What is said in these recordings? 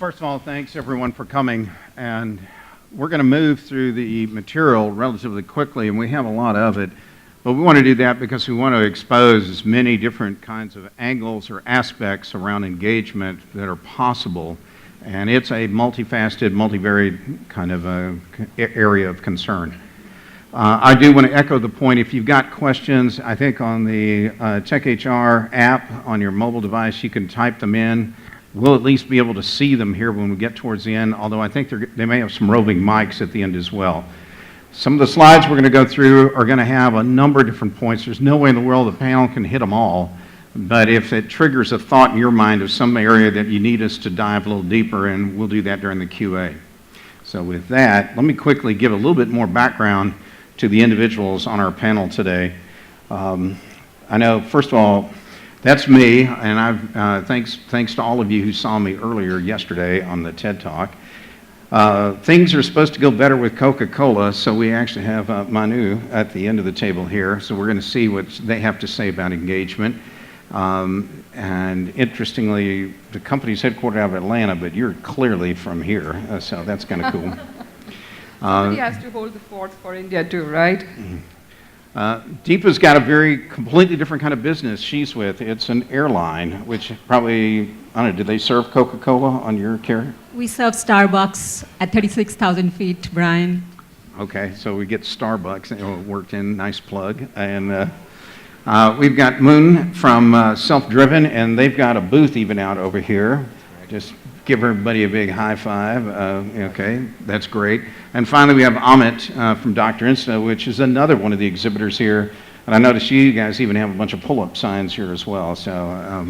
First of all, thanks everyone for coming. And we're going to move through the material relatively quickly, and we have a lot of it. But we want to do that because we want to expose as many different kinds of angles or aspects around engagement that are possible. And it's a multifaceted, multivariate kind of area of concern. I do want to echo the point, if you've got questions, I think on the TechHR app on your mobile device, you can type them in. We'll at least be able to see them here when we get towards the end, although I think they may have some roving mics at the end as well. Some of the slides we're going to go through are going to have a number of different points. There's no way in the world the panel can hit them all, but if it triggers a thought in your mind of some area that you need us to dive a little deeper in, we'll do that during the QA. So with that, let me quickly give a little bit more background to the individuals on our panel today. I know, first of all, that's me, and thanks to all of you who saw me earlier yesterday on the TED Talk. Things are supposed to go better with Coca-cola, so we actually have Manu at the end of the table here, so we're going to see what they have to say about engagement. And interestingly, the company's headquartered out of Atlanta, but you're clearly from here, so that's kind of cool. Somebody has to hold the fort for India too, right? Deepa's got a completely different kind of business she's with. It's an airline, which probably, I don't know, do they serve Coca-Cola on your carrier? We serve Starbucks at 36,000 feet, Brian. Okay, so we get Starbucks, it worked in, nice plug. And we've got Moon from Selfdrvn, and they've got a booth even out over here. Just give everybody a big high five. Okay, that's great. And finally, we have Amit from Dr. Insta, which is another one of the exhibitors here. And I noticed you guys even have a bunch of pull-up signs here as well. So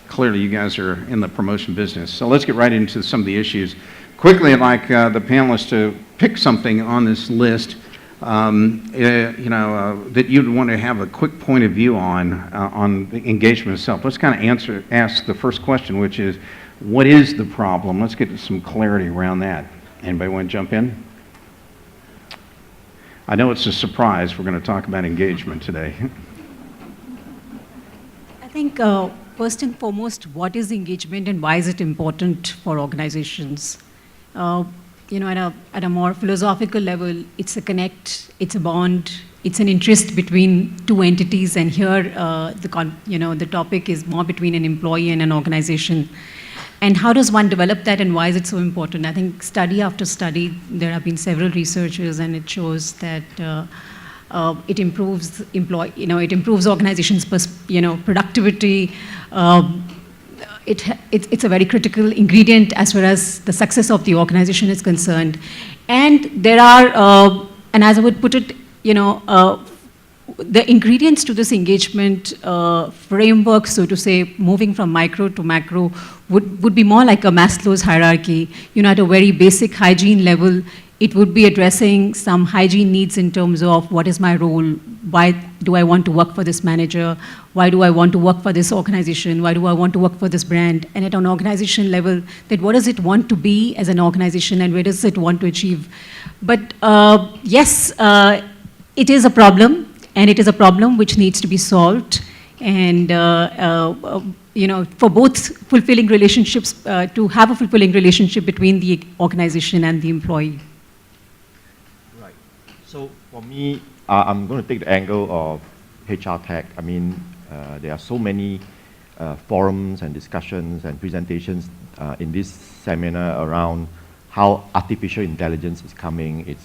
clearly, you guys are in the promotion business. So let's get right into some of the issues. Quickly, I'd like the panelists to pick something on this list that you'd want to have a quick point of view on the engagement itself. Let's kind of ask the first question, which is, what is the problem? Let's get some clarity around that. Anybody want to jump in? I know it's a surprise. We're going to talk about engagement today. I think first and foremost, what is engagement and why is it important for organizations? At a more philosophical level, it's a connect, it's a bond, it's an interest between two entities, and here the topic is more between an employee and an organization. And how does one develop that, and why is it so important? I think study after study, there have been several researchers, and it shows that it improves organizations' productivity. It's a very critical ingredient as far as the success of the organization is concerned. And there are, and as I would put it, the ingredients to this engagement framework, so to say, moving from micro to macro, would be more like a Maslow's hierarchy. At a very basic hygiene level, it would be addressing some hygiene needs in terms of what is my role, why do I want to work for this manager, why do I want to work for this organization, why do I want to work for this brand, and at an organization level, that what does it want to be as an organization and where does it want to achieve. But yes, it is a problem, and it is a problem which needs to be solved. And for both fulfilling relationships, to have a fulfilling relationship between the organization and the employee. Right. So for me, I'm going to take the angle of HR tech. I mean, there are so many forums and discussions and presentations in this seminar around how artificial intelligence is coming.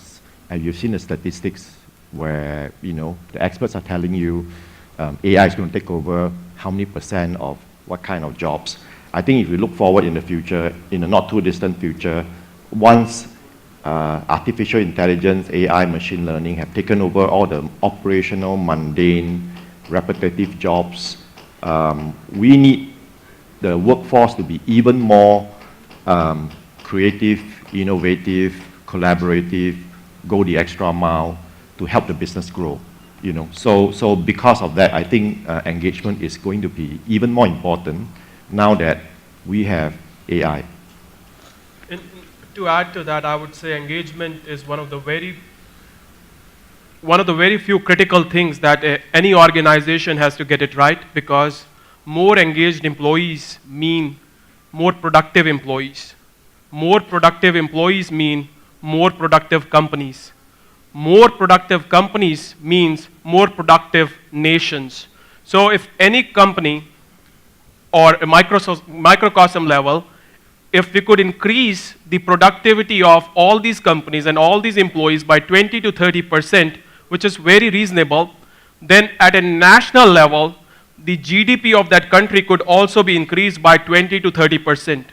And you've seen the statistics where the experts are telling you AI is going to take over how many % of what kind of jobs. I think if we look forward in the future, in the not too distant future, once artificial intelligence, AI, machine learning have taken over all the operational, mundane, repetitive jobs, we need the workforce to be even more creative, innovative, collaborative, go the extra mile to help the business grow. So because of that, I think engagement is going to be even more important now that we have AI. And to add to that, I would say engagement is one of the very few critical things that any organization has to get it right, because more engaged employees mean more productive employees. more productive employees mean more productive companies. More productive companies means more productive nations. So if any company or a microcosm level, if we could increase the productivity of all these companies and all these employees by 20 to 30%, which is very reasonable, then at a national level, the GDP of that country could also be increased by 20 to 30%.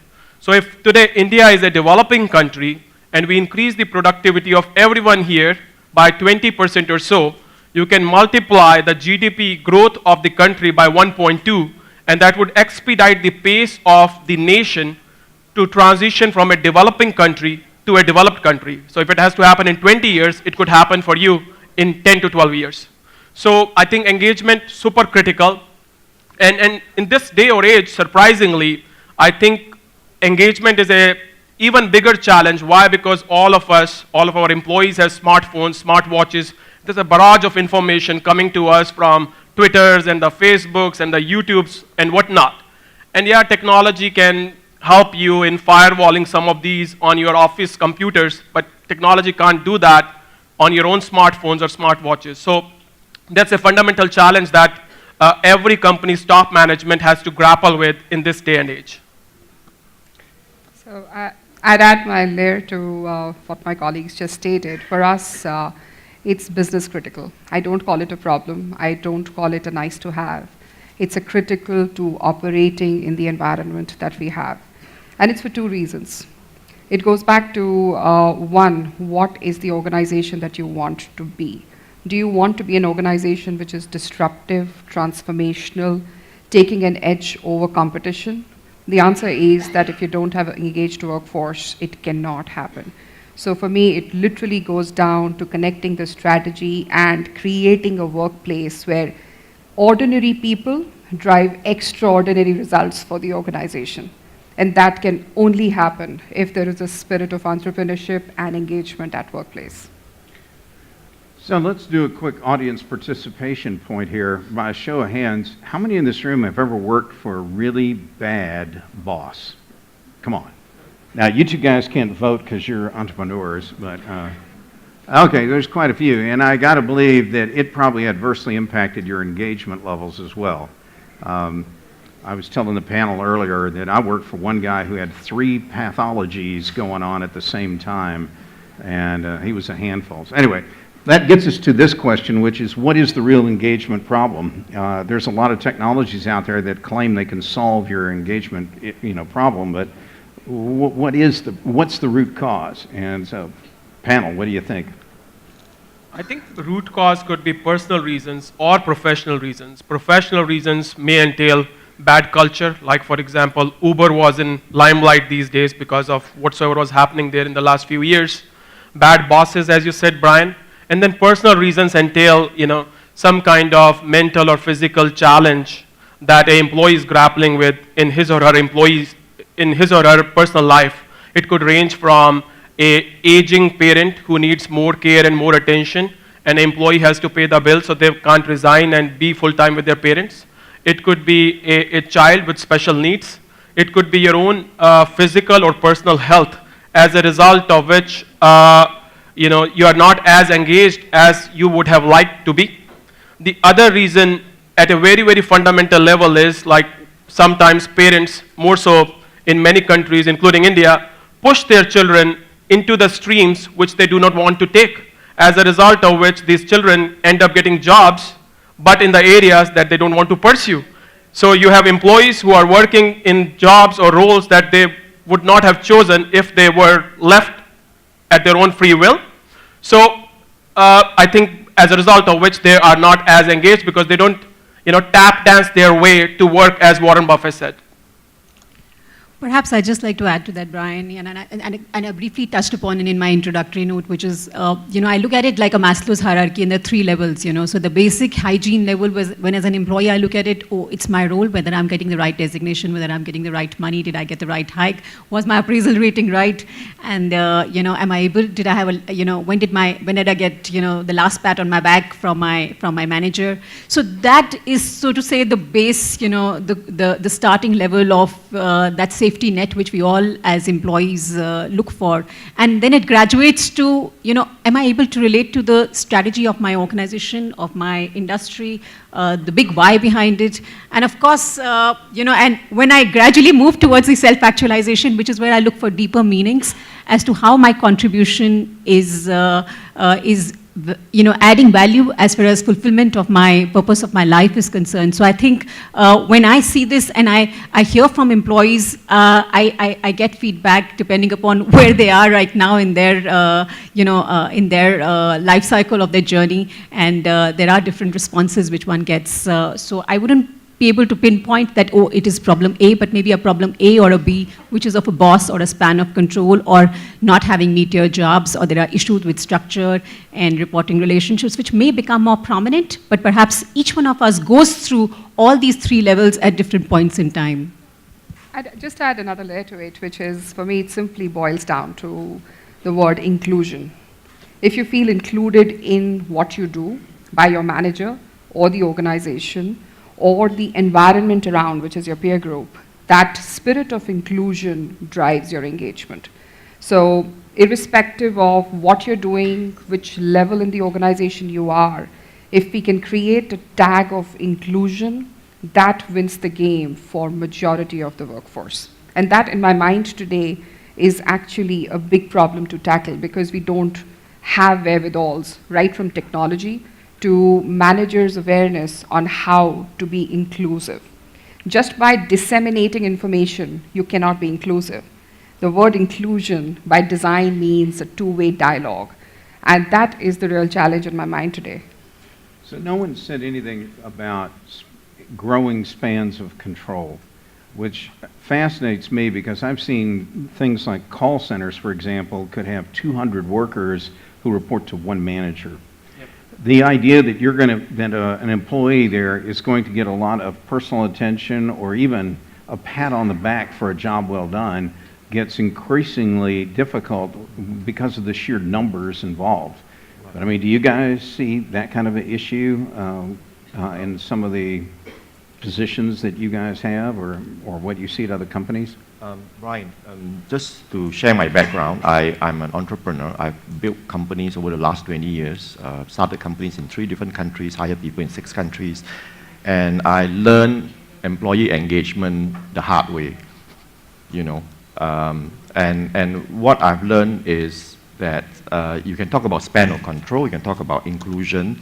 So if today India is a developing country and we increase the productivity of everyone here by 20% or so, you can multiply the GDP growth of the country by 1.2, and that would expedite the pace of the nation to transition from a developing country to a developed country. So if it has to happen in 20 years, it could happen for you in 10 to 12 years. So I think engagement, super critical. And in this day or age, surprisingly, I think engagement is a even bigger challenge. Why? Because all of us, all of our employees have smartphones, smartwatches. There's a barrage of information coming to us from Twitters and the Facebooks and the YouTubes and whatnot. And yeah, technology can help you in firewalling some of these on your office computers, but technology can't do that on your own smartphones or smartwatches. So that's a fundamental challenge that every company's top management has to grapple with in this day and age. So I'd add my layer to what my colleagues just stated. For us, it's business critical. I don't call it a problem. I don't call it a nice to have. It's a critical to operating in the environment that we have. And it's for two reasons. It goes back to one, what is the organization that you want to be? Do you want to be an organization which is disruptive, transformational, taking an edge over competition? The answer is that if you don't have an engaged workforce, it cannot happen. So for me, it literally goes down to connecting the strategy and creating a workplace where ordinary people drive extraordinary results for the organization. And that can only happen if there is a spirit of entrepreneurship and engagement at workplace. So let's do a quick audience participation point here. By a show of hands, how many in this room have ever worked for a really bad boss? Come on. Now, you two guys can't vote because you're entrepreneurs, but okay, there's quite a few. And I got to believe that it probably adversely impacted your engagement levels as well. I was telling the panel earlier that I worked for one guy who had 3 pathologies going on at the same time, and he was a handful. So anyway, that gets us to this question, which is, what is the real engagement problem? There's a lot of technologies out there that claim they can solve your engagement, problem, but what's the root cause? And so, panel, what do you think? I think the root cause could be personal reasons or professional reasons. Professional reasons may entail bad culture, like for example, Uber was in limelight these days because of whatsoever was happening there in the last few years. Bad bosses, as you said, Brian. And then personal reasons entail, some kind of mental or physical challenge that an employee is grappling with in his or her personal life. It could range from an aging parent who needs more care and more attention, and an employee has to pay the bill so they can't resign and be full-time with their parents. It could be a child with special needs. It could be your own physical or personal health, as a result of which you are not as engaged as you would have liked to be. The other reason at a very, very fundamental level is, like, sometimes parents, more so in many countries, including India, push their children into the streams which they do not want to take, as a result of which these children end up getting jobs, but in the areas that they don't want to pursue. So you have employees who are working in jobs or roles that they would not have chosen if they were left at their own free will. So I think as a result of which they are not as engaged because they don't tap dance their way to work, as Warren Buffett said. Perhaps I'd just like to add to that, Brian, and I briefly touched upon it in my introductory note, which is, I look at it like a Maslow's hierarchy in the 3 levels, So the basic hygiene level was, when as an employee I look at it, it's my role, whether I'm getting the right designation, whether I'm getting the right money, did I get the right hike, was my appraisal rating right, and, am I able, did I have when did I get, the last pat on my back from my manager? So that is, so to say, the base, the starting level of that safety safety net which we all as employees look for. And then it graduates to, am I able to relate to the strategy of my organization, of my industry, the big why behind it. And of course, and when I gradually move towards the self-actualization, which is where I look for deeper meanings as to how my contribution is adding value as far as fulfillment of my purpose of my life is concerned. So I think when I see this and I hear from employees, I get feedback depending upon where they are right now in their, life cycle of their journey, and there are different responses which one gets. So I wouldn't be able to pinpoint that, oh, it is problem A, but maybe a problem A or a B, which is of a boss or a span of control, or not having meteor jobs, or there are issues with structure and reporting relationships, which may become more prominent, but perhaps each one of us goes through all these three levels at different points in time. I'd just add another layer to it, which is, for me, it simply boils down to the word inclusion. If you feel included in what you do by your manager or the organization, or the environment around, which is your peer group, that spirit of inclusion drives your engagement. So irrespective of what you're doing, which level in the organization you are, if we can create a tag of inclusion, that wins the game for majority of the workforce. And that, in my mind today, is actually a big problem to tackle, because we don't have wherewithals, right from technology to managers' awareness on how to be inclusive. Just by disseminating information, you cannot be inclusive. The word inclusion by design means a two-way dialogue, and that is the real challenge in my mind today. So no one said anything about growing spans of control, which fascinates me, because I've seen things like call centers, for example, could have 200 workers who report to one manager. The idea that an employee there is going to get a lot of personal attention or even a pat on the back for a job well done gets increasingly difficult because of the sheer numbers involved. But I mean, do you guys see that kind of an issue in some of the positions that you guys have, or what you see at other companies? Brian, just to share my background, I'm an entrepreneur. I've built companies over the last 20 years, started companies in 3 different countries, hired people in 6 countries, and I learned employee engagement the hard way, and what I've learned is that you can talk about span of control, you can talk about inclusion,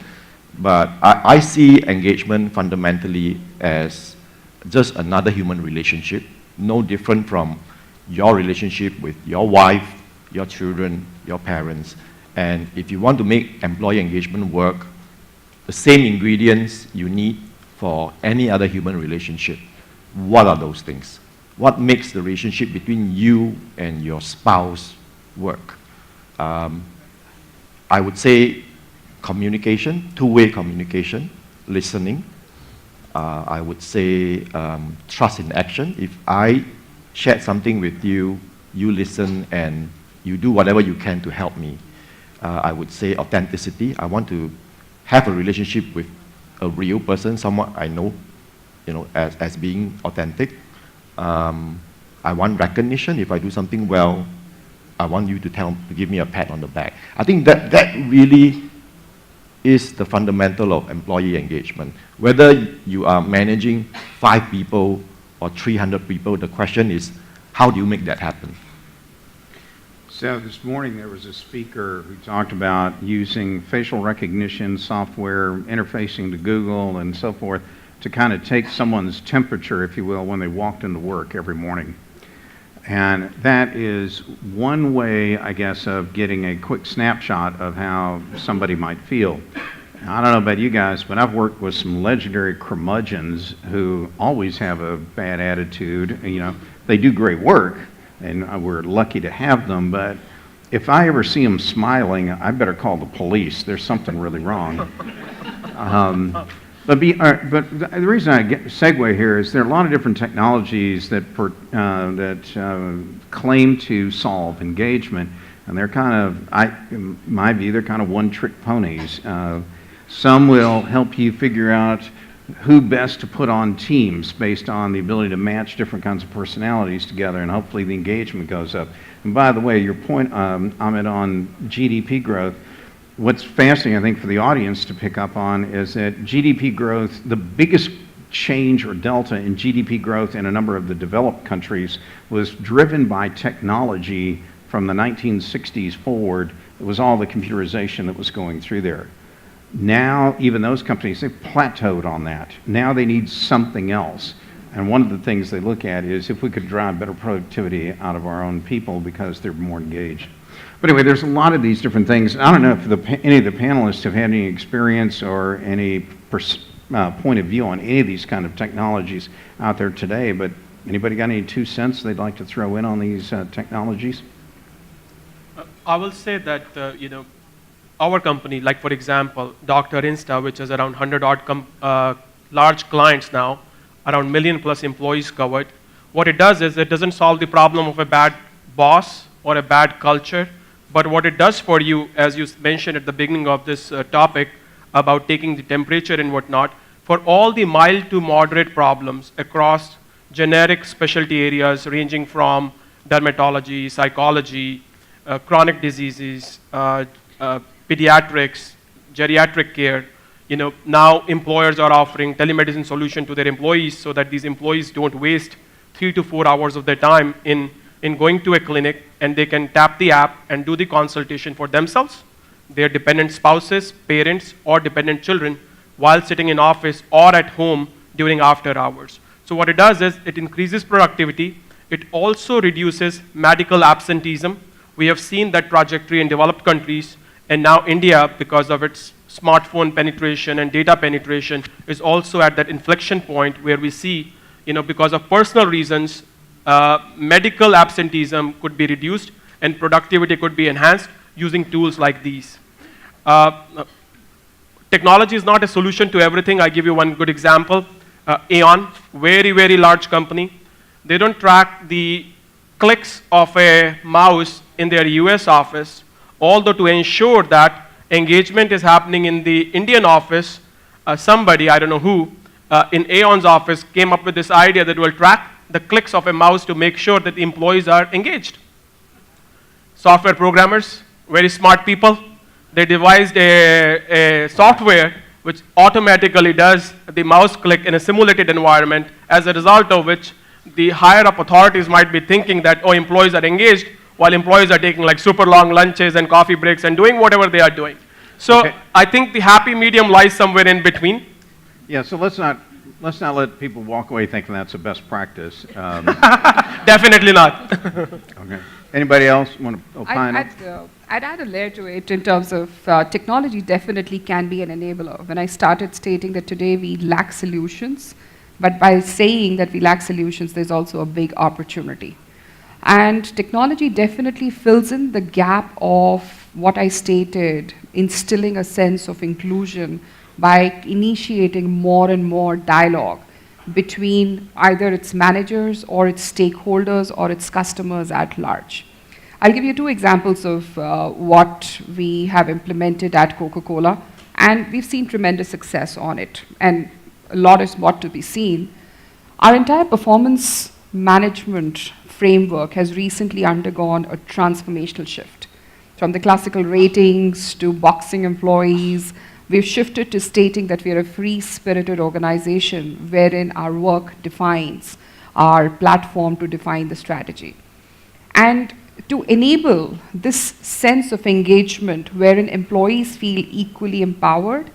but I see engagement fundamentally as just another human relationship, no different from your relationship with your wife, your children, your parents. And if you want to make employee engagement work, the same ingredients you need for any other human relationship. What are those things? What makes the relationship between you and your spouse work? I would say communication, two-way communication, listening. I would say trust in action. If I shared something with you, you listen and you do whatever you can to help me. I would say authenticity. I want to have a relationship with a real person, someone I know, as being authentic. I want recognition. If I do something well, I want you to give me a pat on the back. I think that really is the fundamental of employee engagement. Whether you are managing 5 people or 300 people, the question is, how do you make that happen? So this morning there was a speaker who talked about using facial recognition software, interfacing to Google and so forth, to kind of take someone's temperature, if you will, when they walked into work every morning. And that is one way, I guess, of getting a quick snapshot of how somebody might feel. I don't know about you guys, but I've worked with some legendary curmudgeons who always have a bad attitude. They do great work, and we're lucky to have them, but if I ever see them smiling, I better call the police. There's something really wrong. But the reason I segue here is there are a lot of different technologies that claim to solve engagement, and they're kind of, in my view, they're kind of one-trick ponies. Some will help you figure out who best to put on teams based on the ability to match different kinds of personalities together, and hopefully the engagement goes up. And by the way, your point, Amit, on GDP growth, what's fascinating, I think, for the audience to pick up on is that GDP growth, the biggest change or delta in GDP growth in a number of the developed countries was driven by technology from the 1960s forward. It was all the computerization that was going through there. Now, even those companies, they've plateaued on that. Now they need something else. And one of the things they look at is if we could drive better productivity out of our own people because they're more engaged. But anyway, there's a lot of these different things. I don't know if any of the panelists have had any experience or any point of view on any of these kind of technologies out there today, but anybody got any 2 cents they'd like to throw in on these technologies? I will say that, our company, like for example, Dr. Insta, which has around 100 odd large clients now, around million plus employees covered. What it does is it doesn't solve the problem of a bad boss or a bad culture, but what it does for you, as you mentioned at the beginning of this topic about taking the temperature and whatnot, for all the mild to moderate problems across generic specialty areas ranging from dermatology, psychology, chronic diseases, pediatrics, geriatric care, now employers are offering telemedicine solution to their employees so that these employees don't waste 3 to 4 hours of their time in going to a clinic, and they can tap the app and do the consultation for themselves, their dependent spouses, parents, or dependent children while sitting in office or at home during after hours. So what it does is it increases productivity. It also reduces medical absenteeism. We have seen that trajectory in developed countries, and now India, because of its smartphone penetration and data penetration, is also at that inflection point where we see, because of personal reasons, medical absenteeism could be reduced and productivity could be enhanced using tools like these. Technology is not a solution to everything. I give you one good example. Aon, very, very large company. They don't track the clicks of a mouse in their US office, although to ensure that engagement is happening in the Indian office, somebody, I don't know who, in Aon's office came up with this idea that will track the clicks of a mouse to make sure that the employees are engaged. Software programmers, very smart people, they devised a software which automatically does the mouse click in a simulated environment, as a result of which the higher up authorities might be thinking that, oh, employees are engaged, while employees are taking like super long lunches and coffee breaks and doing whatever they are doing. So okay. I think the happy medium lies somewhere in between. Yeah, so let's not let people walk away thinking that's a best practice. Definitely not. Okay. Anybody else want to opine? I'd add a layer to it in terms of technology definitely can be an enabler. When I started stating that today we lack solutions, but by saying that we lack solutions, there's also a big opportunity. And technology definitely fills in the gap of what I stated, instilling a sense of inclusion by initiating more and more dialogue between either its managers or its stakeholders or its customers at large. I'll give you 2 examples of what we have implemented at Coca-cola, and we've seen tremendous success on it, and a lot is what to be seen. Our entire performance management framework has recently undergone a transformational shift. From the classical ratings to boxing employees, we've shifted to stating that we are a free-spirited organization wherein our work defines our platform to define the strategy. And to enable this sense of engagement wherein employees feel equally empowered,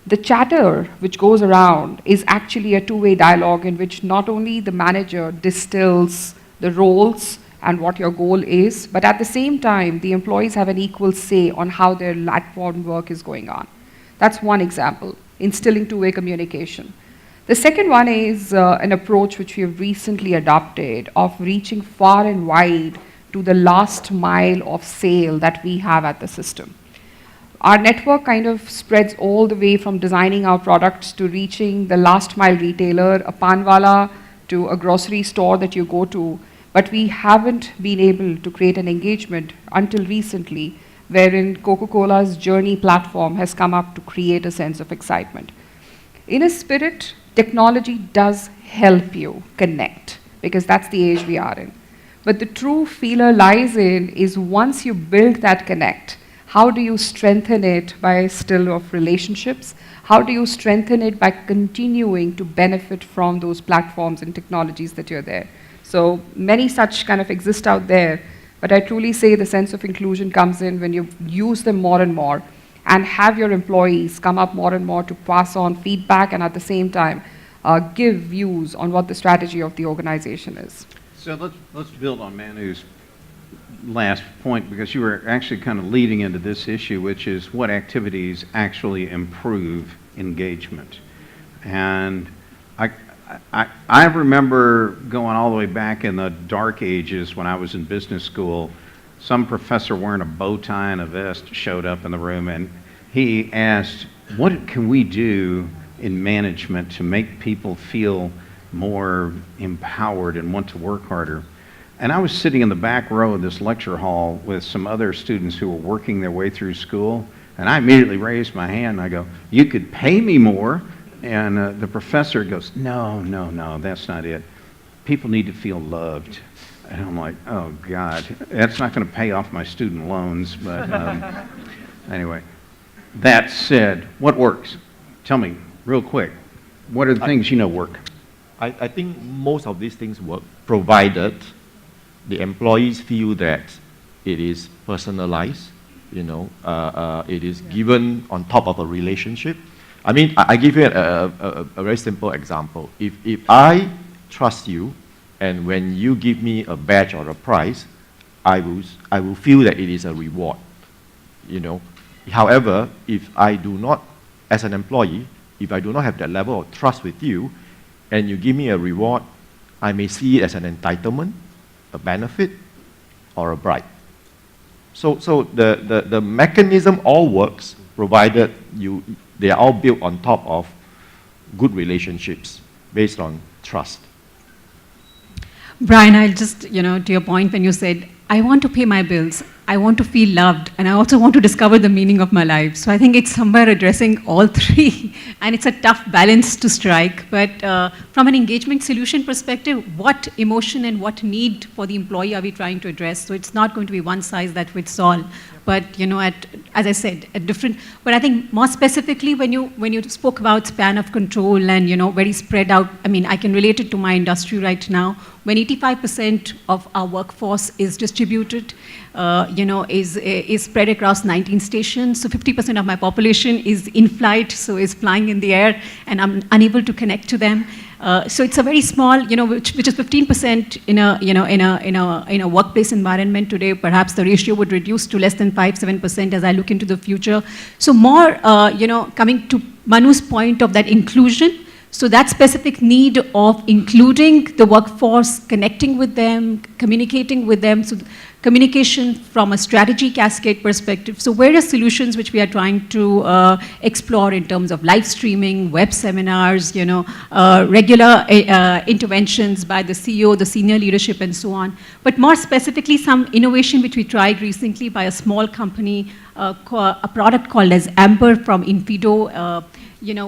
the chatter which goes around is actually a 2-way dialogue in which not only the manager distills the roles and what your goal is, but at the same time, the employees have an equal say on how their platform work is going on. That's one example, instilling 2-way communication. The second one is an approach which we have recently adopted of reaching far and wide to the last mile of sale that we have at the system. Our network kind of spreads all the way from designing our products to reaching the last mile retailer, a panwala, to a grocery store that you go to, but we haven't been able to create an engagement until recently, wherein Coca-Cola's Journey platform has come up to create a sense of excitement. in a spirit, technology does help you connect because that's the age we are in. But the true feeler lies in is once you build that connect, how do you strengthen it by still of relationships? How do you strengthen it by continuing to benefit from those platforms and technologies that you're there? So many such kind of exist out there, but I truly say the sense of inclusion comes in when you use them more and more and have your employees come up more and more to pass on feedback and at the same time give views on what the strategy of the organization is. So let's build on Manu's last point, because you were actually kind of leading into this issue, which is what activities actually improve engagement. And I remember going all the way back in the dark ages when I was in business school, some professor wearing a bow tie and a vest showed up in the room and he asked, what can we do in management to make people feel more empowered and want to work harder? And I was sitting in the back row of this lecture hall with some other students who were working their way through school, and I immediately raised my hand and I go, you could pay me more. And the professor goes, no, that's not it. People need to feel loved. And I'm like, oh God, that's not going to pay off my student loans. But anyway, that said, what works? Tell me real quick, what are the things you know work? I think most of these things work, provided the employees feel that it is personalized, it is given on top of a relationship. I mean, I give you a very simple example. If I trust you, and when you give me a badge or a prize, I will feel that it is a reward, However, if I do not, as an employee, if I do not have that level of trust with you, and you give me a reward, I may see it as an entitlement, a benefit, or a bribe. So the mechanism all works, provided they are all built on top of good relationships based on trust. Brian, I'll just, to your point when you said, I want to pay my bills, I want to feel loved, and I also want to discover the meaning of my life. So I think it's somewhere addressing all three, and it's a tough balance to strike. But from an engagement solution perspective, what emotion and what need for the employee are we trying to address? So it's not going to be one size that fits all. But as I said, at different. But I think more specifically, when you spoke about span of control and very spread out. I mean, I can relate it to my industry right now. When 85% of our workforce is distributed, is spread across 19 stations. So 50% of my population is in flight, so is flying in the air, and I'm unable to connect to them. So it's a very small, which is 15% in a workplace environment today. Perhaps the ratio would reduce to less than 5-7% as I look into the future. So more, coming to Manu's point of that inclusion. So that specific need of including the workforce, connecting with them, communicating with them. So communication from a strategy cascade perspective. So various solutions which we are trying to explore in terms of live streaming, web seminars, regular interventions by the CEO, the senior leadership, and so on. But more specifically, some innovation which we tried recently by a small company, a product called as Amber from Infido,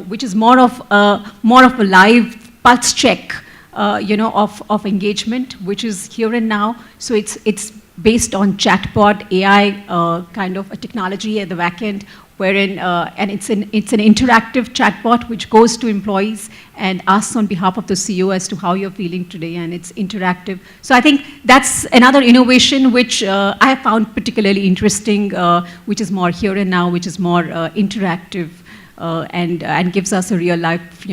which is more of a live pulse check, of engagement, which is here and now. So it's based on chatbot AI kind of a technology at the back end, wherein and it's an interactive chatbot which goes to employees and asks on behalf of the CEO as to how you're feeling today, and it's interactive. So I think that's another innovation which I have found particularly interesting, which is more here and now, which is more interactive. And gives us a real life,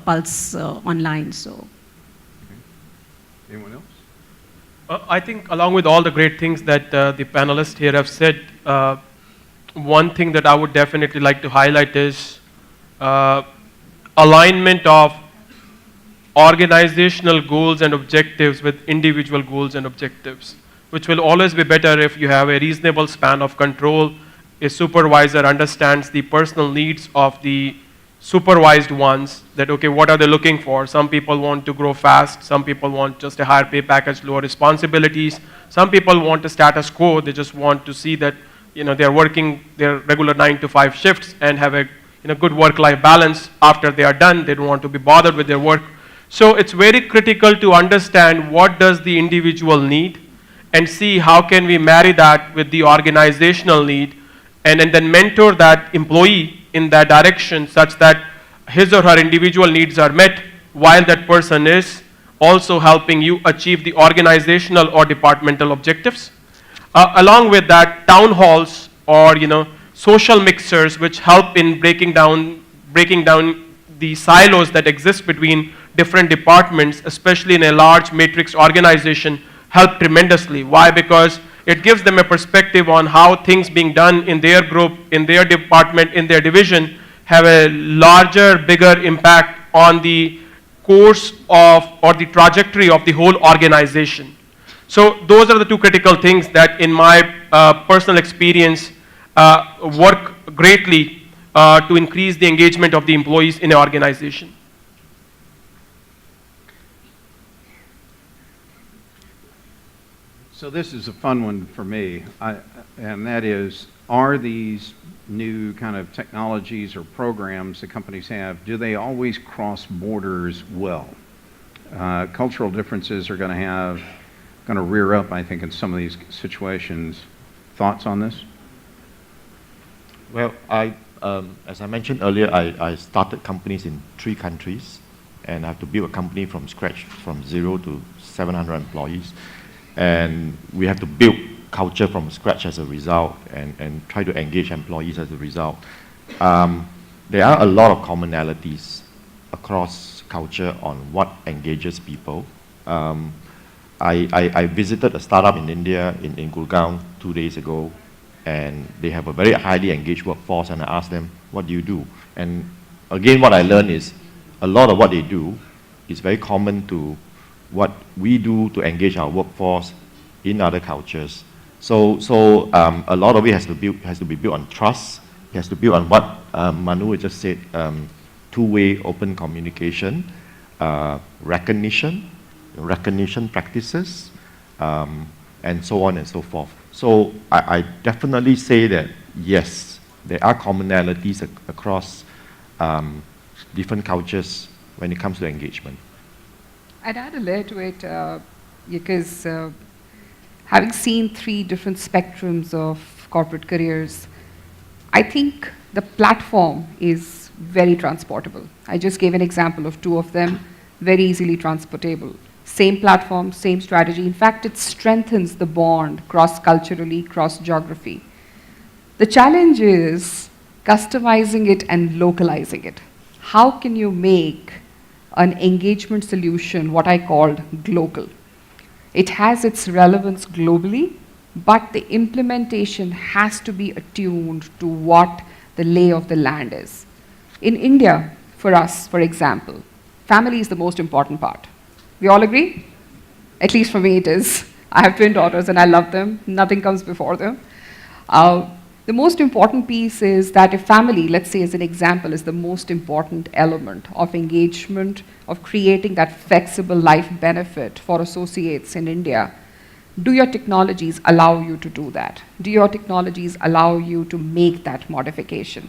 pulse online. So, okay. Anyone else? I think along with all the great things that the panelists here have said, one thing that I would definitely like to highlight is alignment of organizational goals and objectives with individual goals and objectives, which will always be better if you have a reasonable span of control. A supervisor understands the personal needs of the supervised ones, that, okay, what are they looking for? Some people want to grow fast. Some people want just a higher pay package, lower responsibilities. Some people want a status quo. They just want to see that, they're working their regular 9 to 5 shifts and have a, good work-life balance after they are done. They don't want to be bothered with their work. So it's very critical to understand what does the individual need and see how can we marry that with the organizational need, and then mentor that employee in that direction such that his or her individual needs are met while that person is also helping you achieve the organizational or departmental objectives. Along with that, town halls or social mixers which help in breaking down the silos that exist between different departments, especially in a large matrix organization, help tremendously. Why? Because it gives them a perspective on how things being done in their group, in their department, in their division have a larger, bigger impact on the course of or the trajectory of the whole organization. So those are the two critical things that in my personal experience work greatly to increase the engagement of the employees in an organization. So this is a fun one for me, and that is, are these new kind of technologies or programs that companies have, do they always cross borders well? Cultural differences are going to rear up, I think, in some of these situations. Thoughts on this? Well, as I mentioned earlier, I started companies in 3 countries, and I have to build a company from scratch, from 0 to 700 employees. And we have to build culture from scratch as a result, and try to engage employees as a result. There are a lot of commonalities across culture on what engages people. I visited a startup in India, in Gurgaon, 2 days ago, and they have a very highly engaged workforce, and I asked them, what do you do? And again, what I learned is a lot of what they do is very common to what we do to engage our workforce in other cultures. So a lot of it has to be built on trust. It has to be built on what Manu just said, two-way open communication, recognition practices, and so on and so forth. So I definitely say that yes, there are commonalities across different cultures when it comes to engagement. I'd add a layer to it because having seen 3 different spectrums of corporate careers, I think the platform is very transportable. I just gave an example of 2 of them, very easily transportable. Same platform, same strategy. In fact, it strengthens the bond cross-culturally, cross-geography. The challenge is customizing it and localizing it. How can you make an engagement solution, what I called global? It has its relevance globally, but the implementation has to be attuned to what the lay of the land is. In India, for us, for example, family is the most important part. We all agree? At least for me it is. I have twin daughters and I love them. Nothing comes before them. The most important piece is that if family, let's say as an example, is the most important element of engagement, of creating that flexible life benefit for associates in India, do your technologies allow you to do that? Do your technologies allow you to make that modification?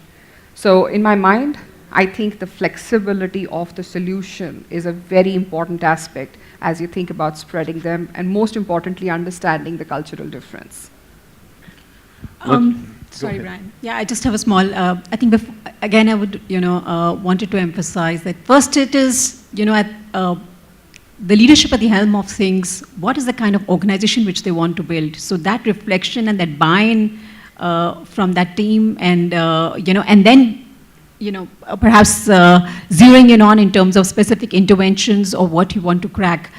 So in my mind, I think the flexibility of the solution is a very important aspect as you think about spreading them, and most importantly, understanding the cultural difference. Sorry, Brian. Yeah, I just have a small, I think, again, I would, wanted to emphasize that first it is, at the leadership at the helm of things, what is the kind of organization which they want to build? So that reflection and that buy-in from that team, and, and then, perhaps zeroing in on in terms of specific interventions or what you want to crack.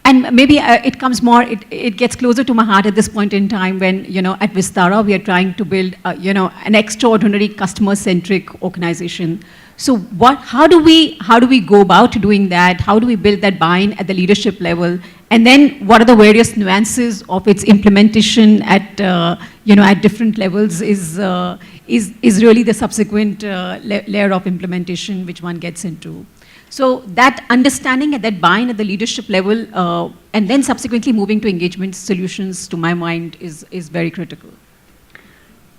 And maybe it comes more, it gets closer to my heart at this point in time when, at Vistara, we are trying to build, an extraordinary customer-centric organization. So how do we go about doing that? How do we build that buy-in at the leadership level? And then what are the various nuances of its implementation at, at different levels is really the subsequent layer of implementation which one gets into. So that understanding and that buy-in at the leadership level, and then subsequently moving to engagement solutions, to my mind, is very critical.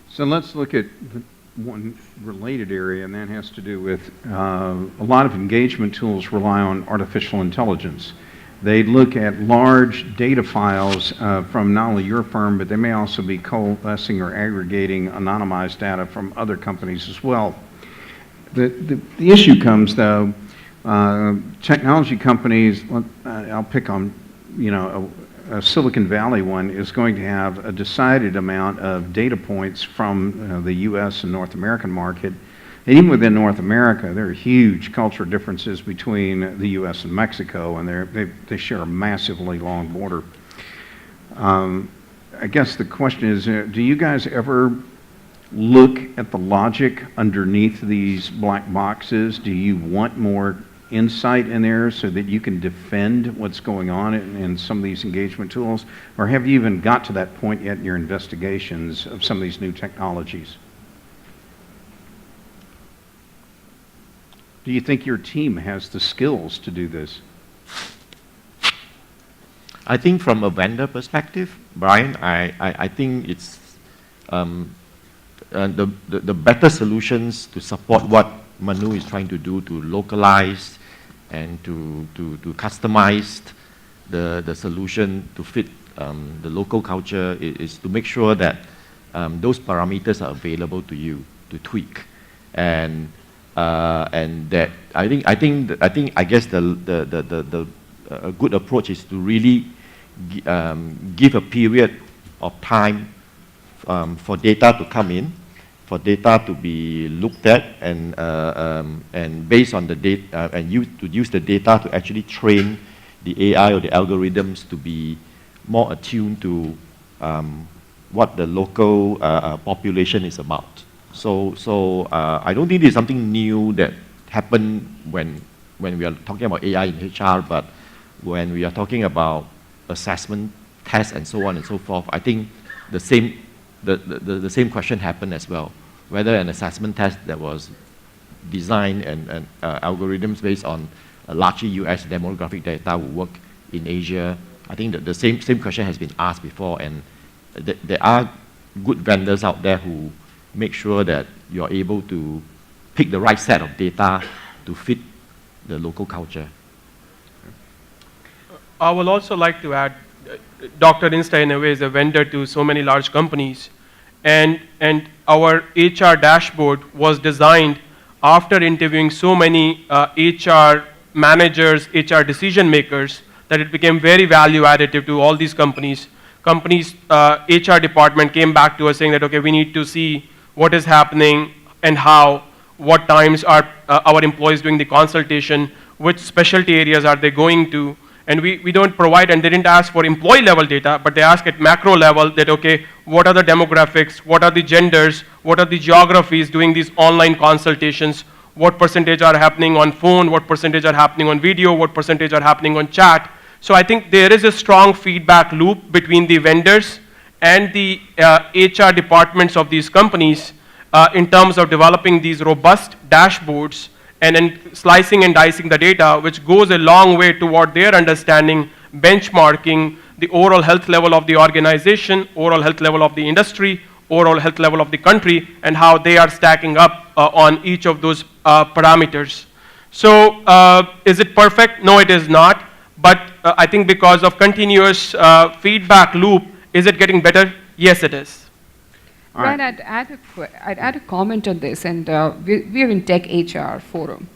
So let's look at one related area, and that has to do with a lot of engagement tools rely on artificial intelligence. They look at large data files from not only your firm, but they may also be coalescing or aggregating anonymized data from other companies as well. The issue comes, though, technology companies, I'll pick on, a Silicon Valley one, is going to have a decided amount of data points from the U.S. and North American market. And even within North America, there are huge cultural differences between the U.S. and Mexico, and they share a massively long border. I guess the question is, do you guys ever look at the logic underneath these black boxes? Do you want more insight in there so that you can defend what's going on in some of these engagement tools? Or have you even got to that point yet in your investigations of some of these new technologies? Do you think your team has the skills to do this? I think from a vendor perspective, Brian, I think it's the better solutions to support what Manu is trying to do, to localize and to customize the solution to fit the local culture, is to make sure that those parameters are available to you to tweak, and that I guess the a good approach is to really give a period of time for data to come in, for data to be looked at, and based on the data, and use the data to actually train the AI or the algorithms to be more attuned to what the local population is about. So I don't think there's something new that happened when we are talking about AI in HR, but when we are talking about assessment tests and so on and so forth, I think the same question happened as well. Whether an assessment test that was designed and algorithms based on largely US demographic data will work in Asia. I think that the same question has been asked before, and there are good vendors out there who make sure that you're able to pick the right set of data to fit the local culture. I would also like to add, Dr. Insta in a way is a vendor to so many large companies, and our HR dashboard was designed after interviewing so many HR managers, HR decision makers, that it became very value additive to all these companies. HR department came back to us saying that, okay, we need to see what is happening and how, what times are our employees doing the consultation, which specialty areas are they going to. And we don't provide, and they didn't ask for employee level data, but they ask at macro level that, okay, what are the demographics, what are the genders, what are the geographies doing these online consultations, what percentage are happening on phone, what percentage are happening on video, what percentage are happening on chat. So I think there is a strong feedback loop between the vendors and the HR departments of these companies in terms of developing these robust dashboards and then slicing and dicing the data, which goes a long way toward their understanding, benchmarking the overall health level of the organization, overall health level of the industry, overall health level of the country, and how they are stacking up on each of those parameters. So is it perfect? No, it is not. But I think because of continuous feedback loop, is it getting better? Yes, it is. Brian, I'd add a comment on this, and we're in Tech HR forum.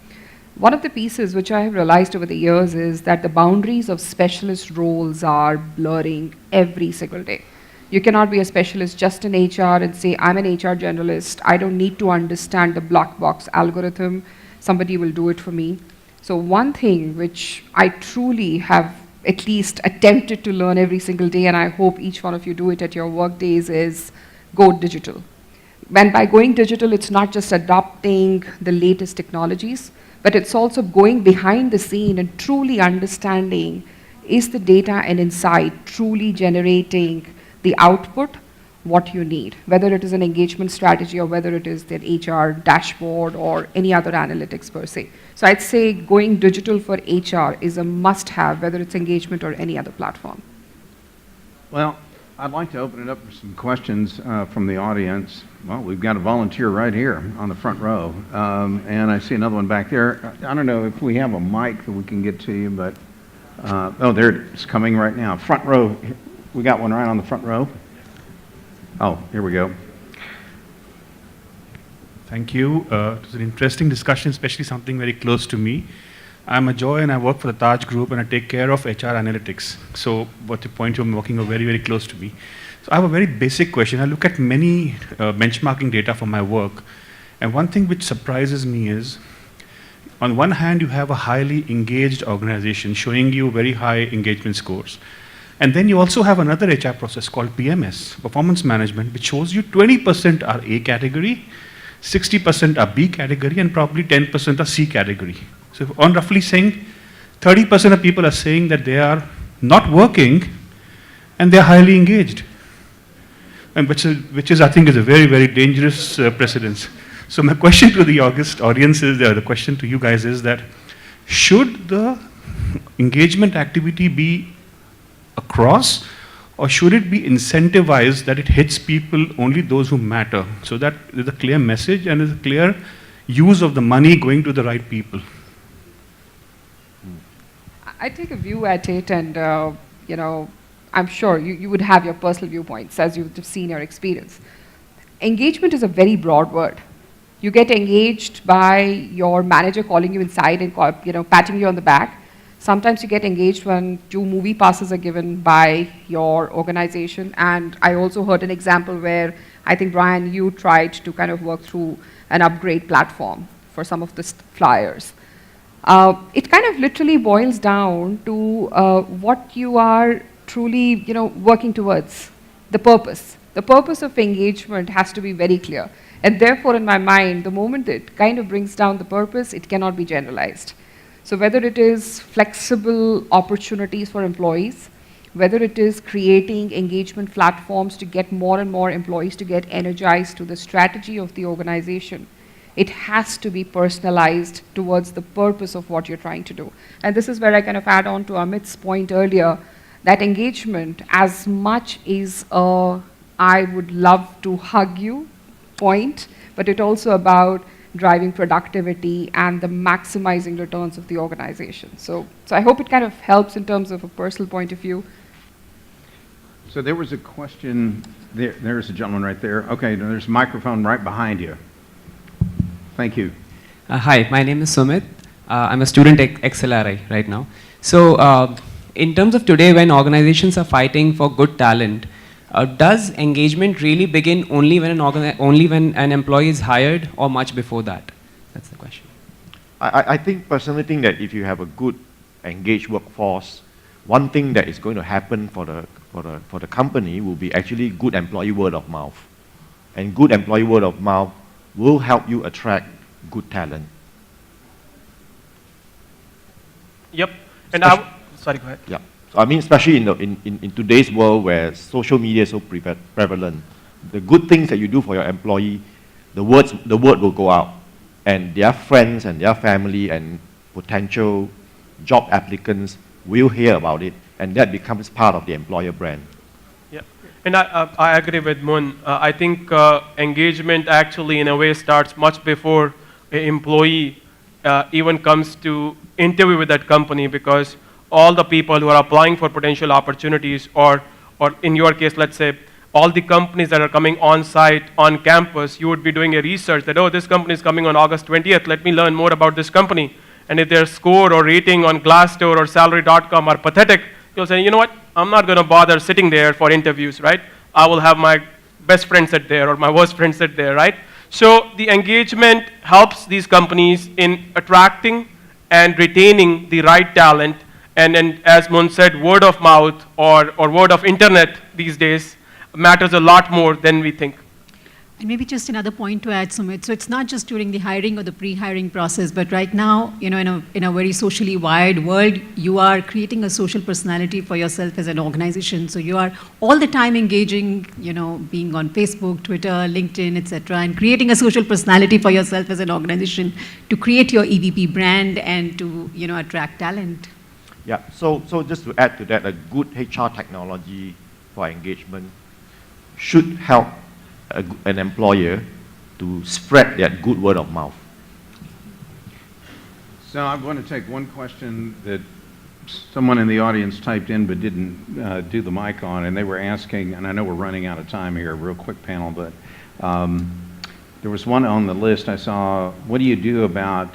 One of the pieces which I have realized over the years is that the boundaries of specialist roles are blurring every single day. You cannot be a specialist just in HR and say, I'm an HR generalist, I don't need to understand the black box algorithm, somebody will do it for me. So one thing which I truly have at least attempted to learn every single day, and I hope each one of you do it at your work days, is go digital. And by going digital, it's not just adopting the latest technologies, but it's also going behind the scene and truly understanding, is the data and insight truly generating the output, what you need, whether it is an engagement strategy or whether it is their HR dashboard or any other analytics per se. So I'd say going digital for HR is a must-have, whether it's engagement or any other platform. Well, I'd like to open it up for some questions from the audience. Well, we've got a volunteer right here on the front row, and I see another one back there. I don't know if we have a mic that we can get to you, but, oh, there it's coming right now. Front row, we got one right on the front row. Oh, here we go. Thank you. It was an interesting discussion, especially something very close to me. I'm Ajoy and I work for the Taj Group and I take care of HR analytics. So what the point you're working are very, very close to me. So I have a very basic question. I look at many benchmarking data for my work. And one thing which surprises me is, on one hand, you have a highly engaged organization showing you very high engagement scores. And then you also have another HR process called PMS, Performance Management, which shows you 20% are A category, 60% are B category, and probably 10% are C category. So on roughly saying, 30% of people are saying that they are not working and they're highly engaged. And which is, I think, is a very, very dangerous precedence. So my question to the August audience is, the question to you guys is that, should the engagement activity be across, or should it be incentivized that it hits people, only those who matter, so that there's a clear message and there's a clear use of the money going to the right people? I take a view at it, and you know, I'm sure you would have your personal viewpoints as you've seen your experience. Engagement is a very broad word. You get engaged by your manager calling you inside and patting you on the back. Sometimes you get engaged when 2 movie passes are given by your organization. And I also heard an example where I think, Brian, you tried to kind of work through an upgrade platform for some of the flyers. It kind of literally boils down to what you are truly, working towards, the purpose. The purpose of engagement has to be very clear. And therefore, in my mind, the moment it kind of brings down the purpose, it cannot be generalized. So whether it is flexible opportunities for employees, whether it is creating engagement platforms to get more and more employees to get energized to the strategy of the organization, it has to be personalized towards the purpose of what you're trying to do. And this is where I kind of add on to Amit's point earlier, that engagement, as much is a I would love to hug you point, but it's also about driving productivity and the maximizing returns of the organization. So I hope it kind of helps in terms of a personal point of view. So there was a question, there's a gentleman right there. Okay, there's a microphone right behind you. Thank you. Hi, my name is Sumit. I'm a student at XLRI right now. So in terms of today, when organizations are fighting for good talent, does engagement really begin only when an employee is hired, or much before that? That's the question. I personally think that if you have a good engaged workforce, one thing that is going to happen for the company will be actually good employee word of mouth. And good employee word of mouth will help you attract good talent. Yep. And sorry, go ahead. Yeah. So I mean, especially in today's world where social media is so prevalent, the good things that you do for your employee, the word will go out, and their friends and their family and potential job applicants will hear about it, and that becomes part of the employer brand. Yeah, and I agree with Mun. I think engagement actually in a way starts much before an employee even comes to interview with that company, because all the people who are applying for potential opportunities, or in your case, let's say, all the companies that are coming on site, on campus, you would be doing a research that, oh, this company is coming on August 20th, let me learn more about this company. And if their score or rating on Glassdoor or salary.com are pathetic, you'll say, you know what, I'm not going to bother sitting there for interviews, right? I will have my best friend sit there or my worst friend sit there, right? So the engagement helps these companies in attracting and retaining the right talent. And as Mun said, word of mouth or word of internet these days matters a lot more than we think. And maybe just another point to add, Sumit. So it's not just during the hiring or the pre-hiring process, but right now, in a very socially wired world, you are creating a social personality for yourself as an organization. So you are all the time engaging, being on Facebook, Twitter, LinkedIn, etc., and creating a social personality for yourself as an organization to create your EVP brand and to, attract talent. Yeah, so just to add to that, a good HR technology for engagement should help an employer to spread that good word of mouth. So I'm going to take one question that someone in the audience typed in but didn't do the mic on, and they were asking, and I know we're running out of time here, real quick panel, but there was one on the list I saw. What do you do about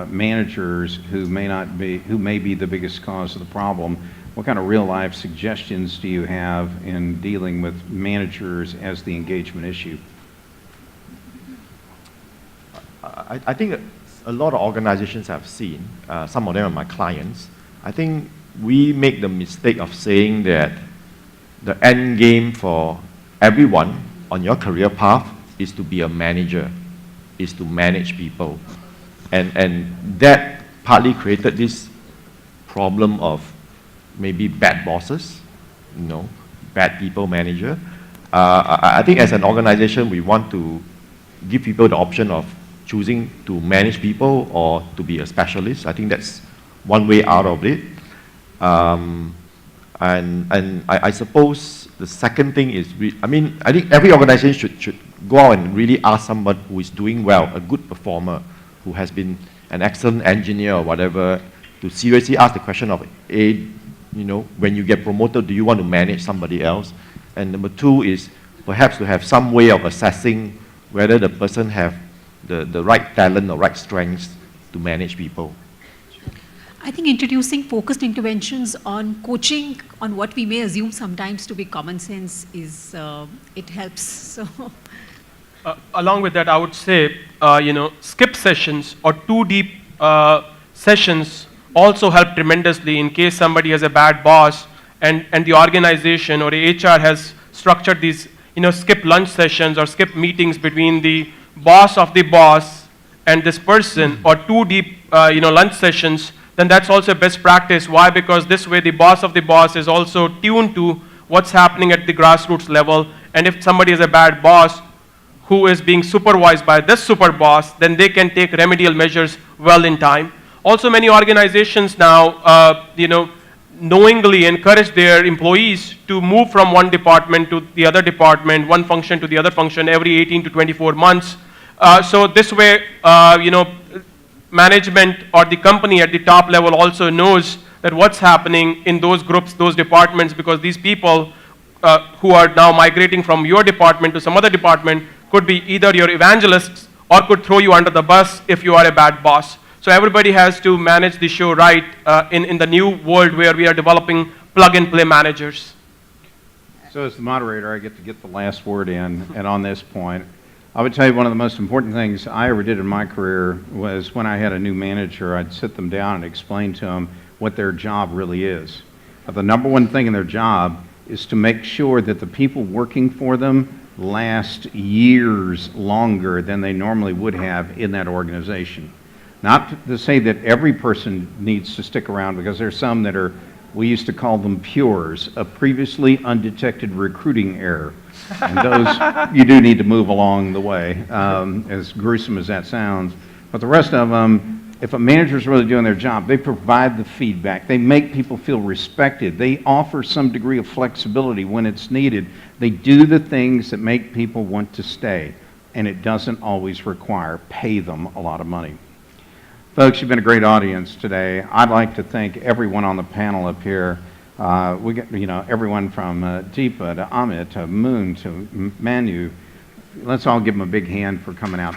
managers who may be the biggest cause of the problem? What kind of real life suggestions do you have in dealing with managers as the engagement issue? I think a lot of organizations I've seen, some of them are my clients, I think we make the mistake of saying that the end game for everyone on your career path is to be a manager, is to manage people. And that partly created this problem of maybe bad bosses, bad people manager. I think as an organization, we want to give people the option of choosing to manage people or to be a specialist. I think that's one way out of it. And I suppose the second thing is, I think every organization should go out and really ask someone who is doing well, a good performer, who has been an excellent engineer or whatever, to seriously ask the question of, when you get promoted, do you want to manage somebody else? And number two is perhaps to have some way of assessing whether the person have the right talent or right strengths to manage people. I think introducing focused interventions on coaching on what we may assume sometimes to be common sense is, it helps. So. Along with that, I would say, skip sessions or too deep sessions also help tremendously in case somebody has a bad boss and the organization or the HR has structured these, skip lunch sessions or skip meetings between the boss of the boss and this person, or too deep, lunch sessions, then that's also a best practice. Why? Because this way the boss of the boss is also tuned to what's happening at the grassroots level. And if somebody is a bad boss who is being supervised by this super boss, then they can take remedial measures well in time. Also, many organizations now, knowingly encourage their employees to move from one department to the other department, one function to the other function every 18 to 24 months. So this way, management or the company at the top level also knows that what's happening in those groups, those departments, because these people who are now migrating from your department to some other department could be either your evangelists or could throw you under the bus if you are a bad boss. So everybody has to manage the show right in the new world where we are developing plug-and-play managers. So as the moderator, I get to get the last word in, and on this point, I would tell you one of the most important things I ever did in my career was when I had a new manager, I'd sit them down and explain to them what their job really is. The number one thing in their job is to make sure that the people working for them last years longer than they normally would have in that organization. Not to say that every person needs to stick around, because there's some that are, we used to call them pures, a previously undetected recruiting error. And those, you do need to move along the way, as gruesome as that sounds. But the rest of them, if a manager's really doing their job, they provide the feedback. They make people feel respected. They offer some degree of flexibility when it's needed. They do the things that make people want to stay. And it doesn't always require pay them a lot of money. Folks, you've been a great audience today. I'd like to thank everyone on the panel up here. We got, everyone from Deepa to Amit to Moon to Manu. Let's all give them a big hand for coming out.